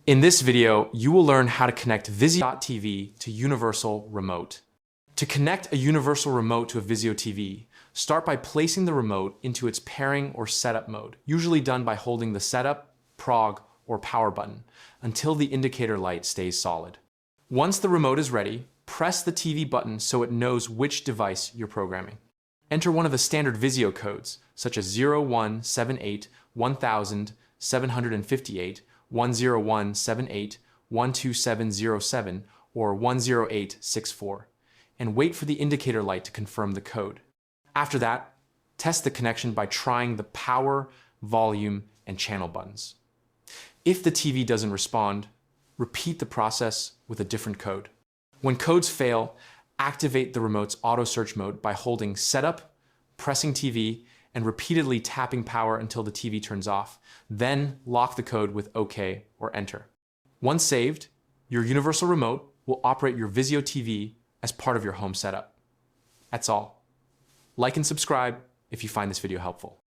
In this video, you will learn how to connect Vizio TV to Universal Remote. To connect a Universal Remote to a Vizio TV, start by placing the remote into its pairing or setup mode, usually done by holding the setup, prog, or power button until the indicator light stays solid. Once the remote is ready, press the TV button so it knows which device you're programming. Enter one of the standard Vizio codes, such as 0178 1000 758, 10178, 12707, or 10864, and wait for the indicator light to confirm the code. After that, test the connection by trying the power, volume, and channel buttons. If the TV doesn't respond, repeat the process with a different code. When codes fail, activate the remote's auto search mode by holding Setup, pressing TV, and repeatedly tapping power until the TV turns off. Then lock the code with OK or Enter. Once saved, your Universal Remote will operate your Vizio TV as part of your home setup. That's all. Like and subscribe if you find this video helpful.